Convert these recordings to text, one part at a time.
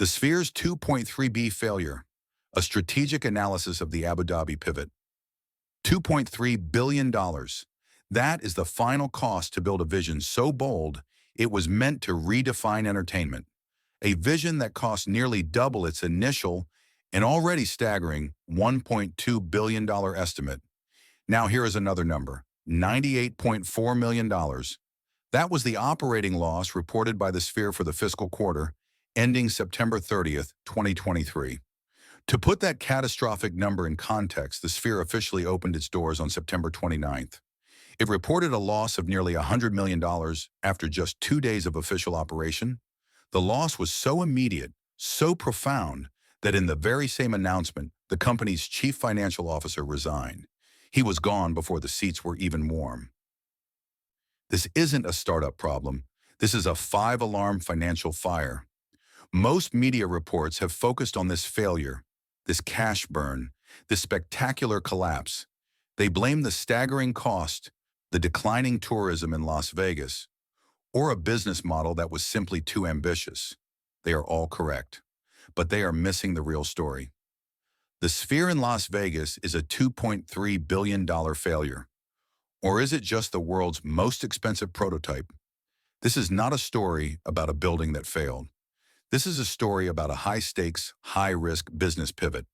The Sphere's 2.3B failure, a strategic analysis of the Abu Dhabi pivot. $2.3 billion. That is the final cost to build a vision so bold it was meant to redefine entertainment. A vision that cost nearly double its initial and already staggering $1.2 billion estimate. Now here is another number, $98.4 million. That was the operating loss reported by the Sphere for the fiscal quarter, ending September 30th, 2023. To put that catastrophic number in context, the Sphere officially opened its doors on September 29th. It reported a loss of nearly $100 million after just 2 days of official operation. The loss was so immediate, so profound, that in the very same announcement, the company's chief financial officer resigned. He was gone before the seats were even warm. This isn't a startup problem. This is a 5-alarm financial fire. Most media reports have focused on this failure, this cash burn, this spectacular collapse. They blame the staggering cost, the declining tourism in Las Vegas, or a business model that was simply too ambitious. They are all correct, but they are missing the real story. The Sphere in Las Vegas is a $2.3 billion failure. Or is it just the world's most expensive prototype? This is not a story about a building that failed. This is a story about a high-stakes, high-risk business pivot.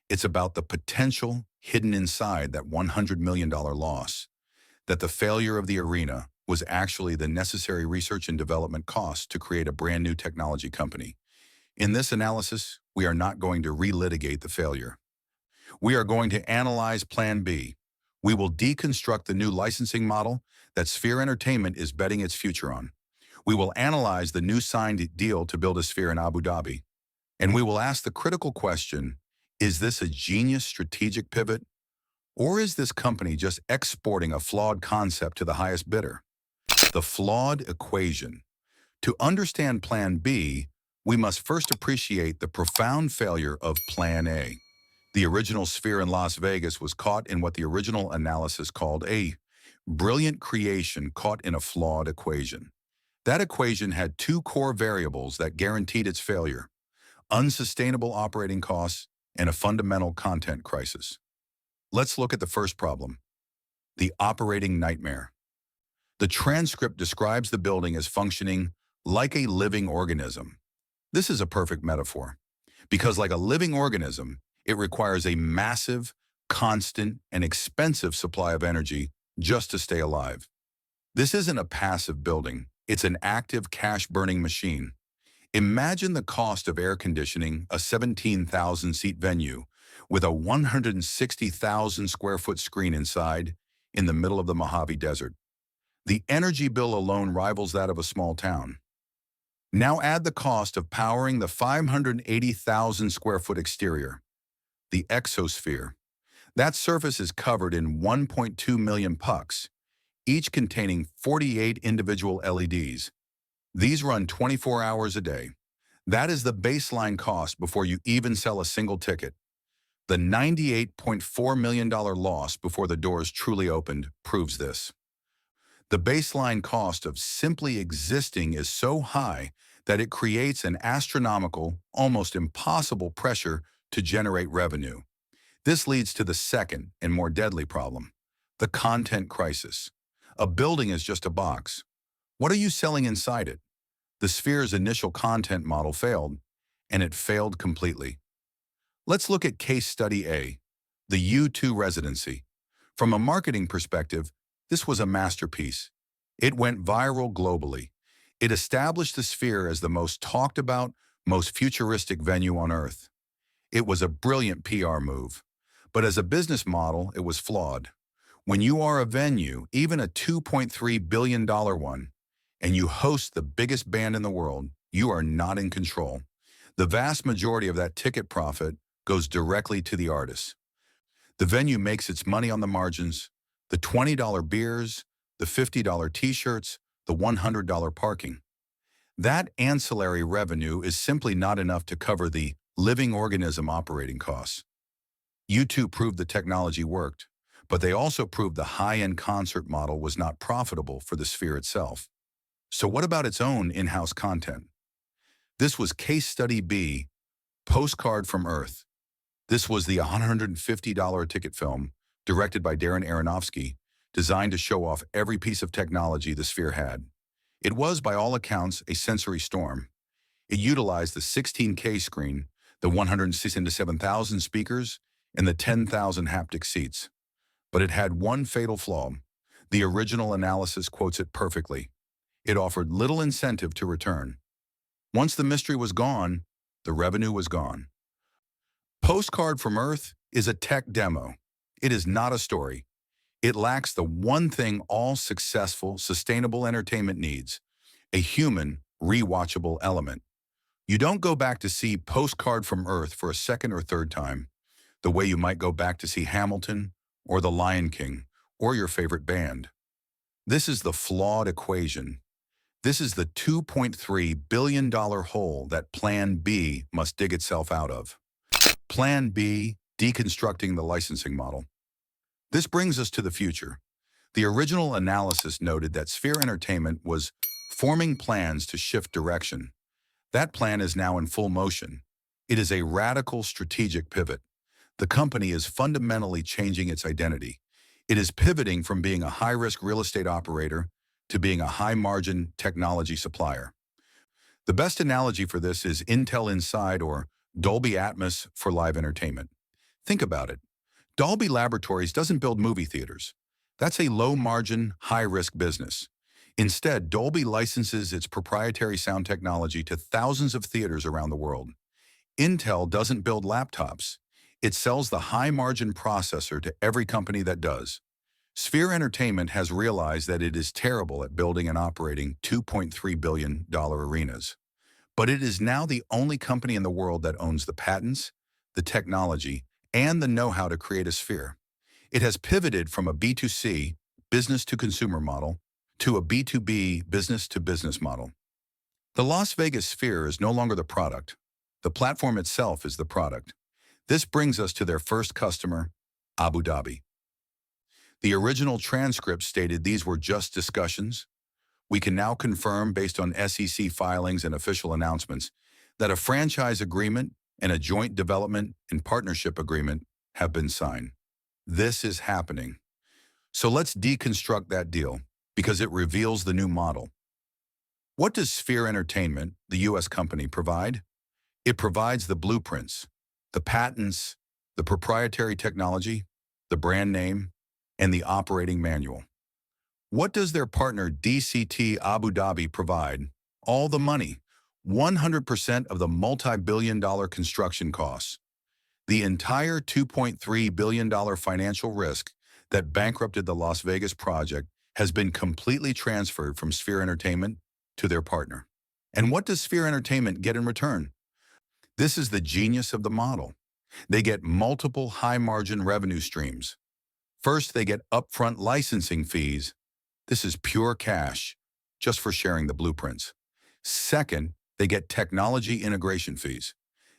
It's about the potential hidden inside that $100 million loss, that the failure of the arena was actually the necessary research and development costs to create a brand new technology company. In this analysis, we are not going to relitigate the failure. We are going to analyze Plan B. We will deconstruct the new licensing model that Sphere Entertainment is betting its future on. We will analyze the new signed deal to build a Sphere in Abu Dhabi. And we will ask the critical question, is this a genius strategic pivot? Or is this company just exporting a flawed concept to the highest bidder? The flawed equation. To understand Plan B, we must first appreciate the profound failure of Plan A. The original Sphere in Las Vegas was caught in what the original analysis called a brilliant creation caught in a flawed equation. That equation had 2 core variables that guaranteed its failure: unsustainable operating costs and a fundamental content crisis. Let's look at the first problem, the operating nightmare. The transcript describes the building as functioning like a living organism. This is a perfect metaphor, because like a living organism, it requires a massive, constant, and expensive supply of energy just to stay alive. This isn't a passive building. It's an active, cash-burning machine. Imagine the cost of air conditioning a 17,000-seat venue with a 160,000 square foot screen inside in the middle of the Mojave Desert. The energy bill alone rivals that of a small town. Now add the cost of powering the 580,000 square foot exterior, the exosphere. That surface is covered in 1.2 million pucks, each containing 48 individual LEDs. These run 24 hours a day. That is the baseline cost before you even sell a single ticket. The $98.4 million loss before the doors truly opened proves this. The baseline cost of simply existing is so high that it creates an astronomical, almost impossible pressure to generate revenue. This leads to the second and more deadly problem, the content crisis. A building is just a box. What are you selling inside it? The Sphere's initial content model failed, and it failed completely. Let's look at case study A, the U2 residency. From a marketing perspective, this was a masterpiece. It went viral globally. It established the Sphere as the most talked about, most futuristic venue on Earth. It was a brilliant PR move, but as a business model, it was flawed. When you are a venue, even a $2.3 billion one, and you host the biggest band in the world, you are not in control. The vast majority of that ticket profit goes directly to the artists. The venue makes its money on the margins, the $20 beers, the $50 t-shirts, the $100 parking. That ancillary revenue is simply not enough to cover the living organism operating costs. U2 proved the technology worked, but they also proved the high-end concert model was not profitable for the Sphere itself. So what about its own in-house content? This was Case Study B, Postcard from Earth. This was the $150 ticket film, directed by Darren Aronofsky, designed to show off every piece of technology the Sphere had. It was, by all accounts, a sensory storm. It utilized the 16K screen, the 167,000 speakers, and the 10,000 haptic seats. But it had one fatal flaw. The original analysis quotes it perfectly. It offered little incentive to return. Once the mystery was gone, the revenue was gone. Postcard from Earth is a tech demo. It is not a story. It lacks the one thing all successful, sustainable entertainment needs: a human, rewatchable element. You don't go back to see Postcard from Earth for a second or third time, the way you might go back to see Hamilton or The Lion King or your favorite band. This is the flawed equation. This is the $2.3 billion hole that Plan B must dig itself out of. Plan B, deconstructing the licensing model. This brings us to the future. The original analysis noted that Sphere Entertainment was forming plans to shift direction. That plan is now in full motion. It is a radical strategic pivot. The company is fundamentally changing its identity. It is pivoting from being a high-risk real estate operator to being a high-margin technology supplier. The best analogy for this is Intel Inside, or Dolby Atmos for live entertainment. Think about it. Dolby Laboratories doesn't build movie theaters. That's a low-margin, high-risk business. Instead, Dolby licenses its proprietary sound technology to thousands of theaters around the world. Intel doesn't build laptops. It sells the high-margin processor to every company that does. Sphere Entertainment has realized that it is terrible at building and operating $2.3 billion arenas. But it is now the only company in the world that owns the patents, the technology, and the know-how to create a Sphere. It has pivoted from a B2C, business-to-consumer model, to a B2B, business-to-business model. The Las Vegas Sphere is no longer the product. The platform itself is the product. This brings us to their first customer, Abu Dhabi. The original transcript stated these were just discussions. We can now confirm, based on SEC filings and official announcements, that a franchise agreement and a joint development and partnership agreement have been signed. This is happening. So let's deconstruct that deal, because it reveals the new model. What does Sphere Entertainment, the U.S. company, provide? It provides the blueprints, the patents, the proprietary technology, the brand name, and the operating manual. What does their partner DCT Abu Dhabi provide? All the money, 100% of the multi-billion-dollar construction costs. The entire $2.3 billion financial risk that bankrupted the Las Vegas project has been completely transferred from Sphere Entertainment to their partner. And what does Sphere Entertainment get in return? This is the genius of the model. They get multiple high-margin revenue streams. First, they get upfront licensing fees. This is pure cash, just for sharing the blueprints. Second, they get technology integration fees.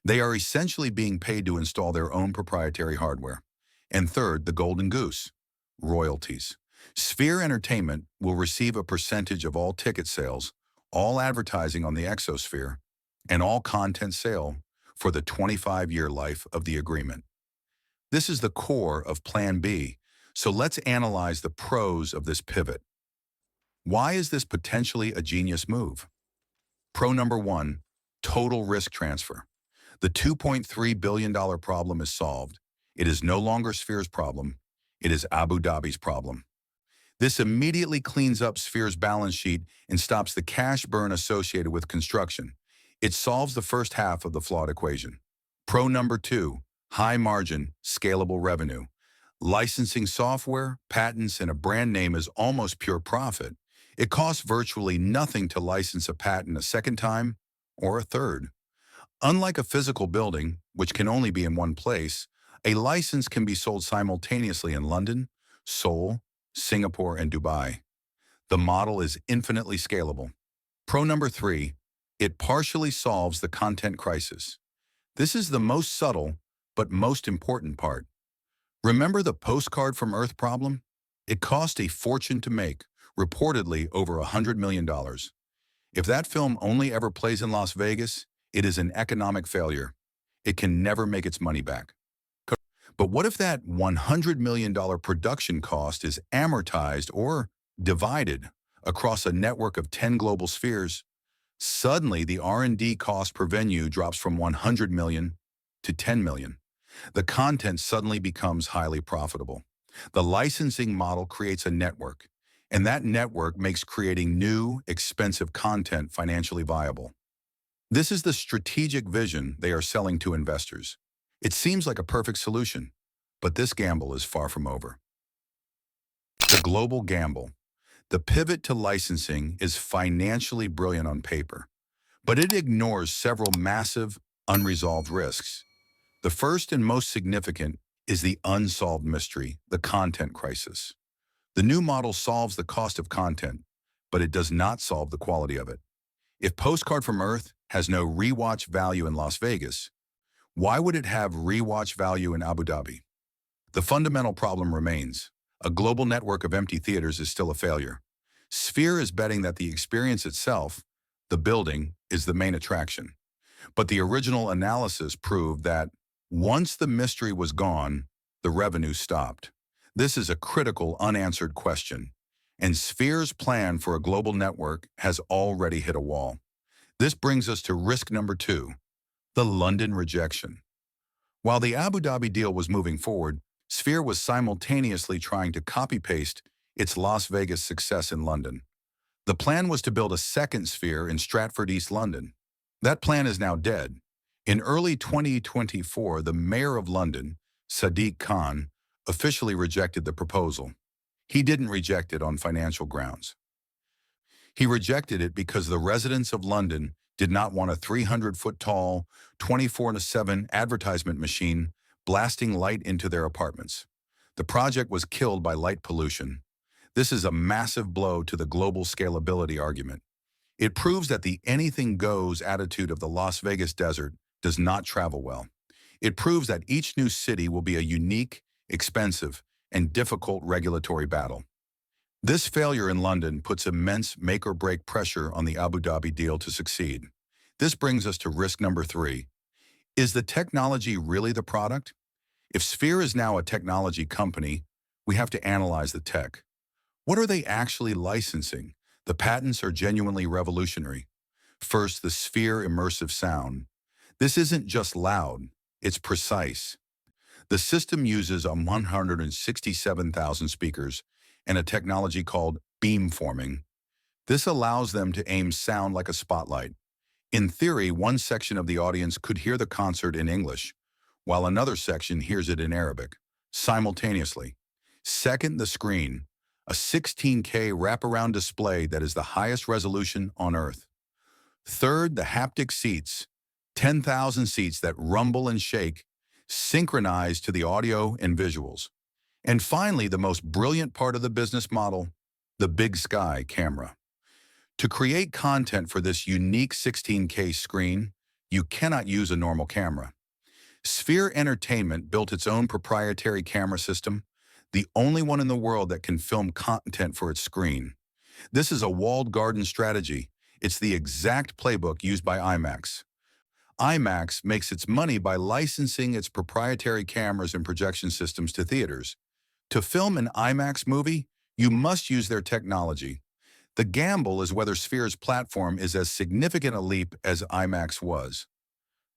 They are essentially being paid to install their own proprietary hardware. And third, the golden goose, royalties. Sphere Entertainment will receive a percentage of all ticket sales, all advertising on the Exosphere, and all content sale for the 25-year life of the agreement. This is the core of Plan B, so let's analyze the pros of this pivot. Why is this potentially a genius move? Pro number one, total risk transfer. The $2.3 billion problem is solved. It is no longer Sphere's problem. It is Abu Dhabi's problem. This immediately cleans up Sphere's balance sheet and stops the cash burn associated with construction. It solves the first half of the flawed equation. Pro number two, high margin, scalable revenue. Licensing software, patents, and a brand name is almost pure profit. It costs virtually nothing to license a patent a second time or a third. Unlike a physical building, which can only be in one place, a license can be sold simultaneously in London, Seoul, Singapore, and Dubai. The model is infinitely scalable. Pro number three, it partially solves the content crisis. This is the most subtle, but most important part. Remember the postcard from Earth problem? It cost a fortune to make, reportedly over $100 million. If that film only ever plays in Las Vegas, it is an economic failure. It can never make its money back. But what if that $100 million production cost is amortized or divided across a network of 10 global spheres? Suddenly, the R&D cost per venue drops from 100 million to 10 million. The content suddenly becomes highly profitable. The licensing model creates a network, and that network makes creating new, expensive content financially viable. This is the strategic vision they are selling to investors. It seems like a perfect solution, but this gamble is far from over. The global gamble. The pivot to licensing is financially brilliant on paper, but it ignores several massive, unresolved risks. The first and most significant is the unsolved mystery, the content crisis. The new model solves the cost of content, but it does not solve the quality of it. If Postcard from Earth has no rewatch value in Las Vegas, why would it have rewatch value in Abu Dhabi? The fundamental problem remains. A global network of empty theaters is still a failure. Sphere is betting that the experience itself, the building, is the main attraction. But the original analysis proved that once the mystery was gone, the revenue stopped. This is a critical, unanswered question, and Sphere's plan for a global network has already hit a wall. This brings us to risk number 2, the London rejection. While the Abu Dhabi deal was moving forward, Sphere was simultaneously trying to copy-paste its Las Vegas success in London. The plan was to build a second Sphere in Stratford, East London. That plan is now dead. In early 2024, the mayor of London, Sadiq Khan, officially rejected the proposal. He didn't reject it on financial grounds. He rejected it because the residents of London did not want a 300-foot-tall, 24/7 advertisement machine blasting light into their apartments. The project was killed by light pollution. This is a massive blow to the global scalability argument. It proves that the anything-goes attitude of the Las Vegas desert does not travel well. It proves that each new city will be a unique, expensive, and difficult regulatory battle. This failure in London puts immense make-or-break pressure on the Abu Dhabi deal to succeed. This brings us to risk number 3. Is the technology really the product? If Sphere is now a technology company, we have to analyze the tech. What are they actually licensing? The patents are genuinely revolutionary. First, the Sphere immersive sound. This isn't just loud, it's precise. The system uses 167,000 speakers and a technology called beamforming. This allows them to aim sound like a spotlight. In theory, one section of the audience could hear the concert in English, while another section hears it in Arabic, simultaneously. Second, the screen, a 16K wraparound display that is the highest resolution on Earth. Third, the haptic seats, 10,000 seats that rumble and shake, synchronized to the audio and visuals. And finally, the most brilliant part of the business model, the big sky camera. To create content for this unique 16K screen, you cannot use a normal camera. Sphere Entertainment built its own proprietary camera system, the only one in the world that can film content for its screen. This is a walled garden strategy. It's the exact playbook used by IMAX. IMAX makes its money by licensing its proprietary cameras and projection systems to theaters. To film an IMAX movie, you must use their technology. The gamble is whether Sphere's platform is as significant a leap as IMAX was.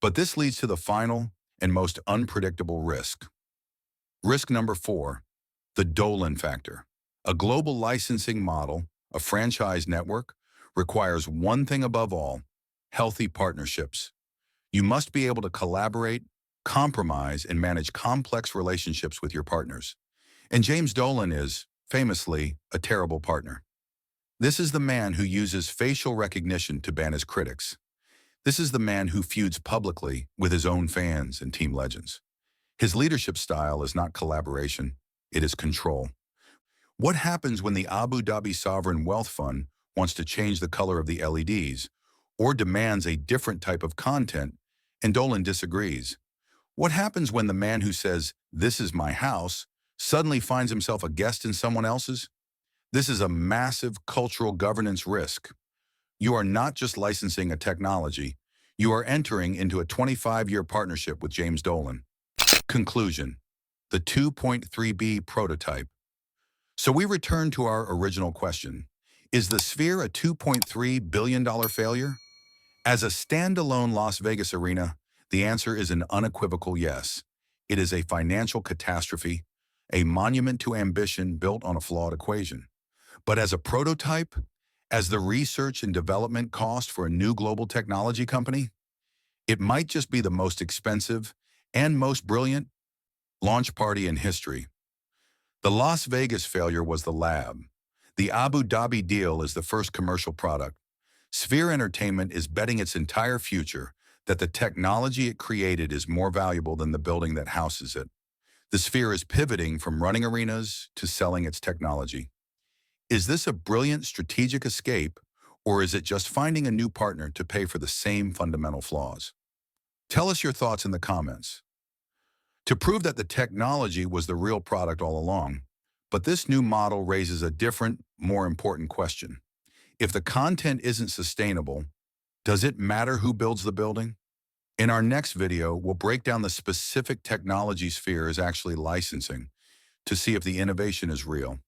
But this leads to the final and most unpredictable risk. Risk number 4, the Dolan factor. A global licensing model, a franchise network, requires one thing above all: healthy partnerships. You must be able to collaborate, compromise, and manage complex relationships with your partners. And James Dolan is, famously, a terrible partner. This is the man who uses facial recognition to ban his critics. This is the man who feuds publicly with his own fans and team legends. His leadership style is not collaboration, it is control. What happens when the Abu Dhabi Sovereign Wealth Fund wants to change the color of the LEDs or demands a different type of content and Dolan disagrees? What happens when the man who says, "This is my house," suddenly finds himself a guest in someone else's? This is a massive cultural governance risk. You are not just licensing a technology, you are entering into a 25-year partnership with James Dolan. Conclusion: the 2.3B prototype. So we return to our original question. Is the Sphere a $2.3 billion failure? As a standalone Las Vegas arena, the answer is an unequivocal yes. It is a financial catastrophe, a monument to ambition built on a flawed equation. But as a prototype, as the research and development cost for a new global technology company, it might just be the most expensive and most brilliant launch party in history. The Las Vegas failure was the lab. The Abu Dhabi deal is the first commercial product. Sphere Entertainment is betting its entire future that the technology it created is more valuable than the building that houses it. The Sphere is pivoting from running arenas to selling its technology. Is this a brilliant strategic escape, or is it just finding a new partner to pay for the same fundamental flaws? Tell us your thoughts in the comments. To prove that the technology was the real product all along, but this new model raises a different, more important question. If the content isn't sustainable, does it matter who builds the building? In our next video, we'll break down the specific technology Sphere is actually licensing to see if the innovation is real.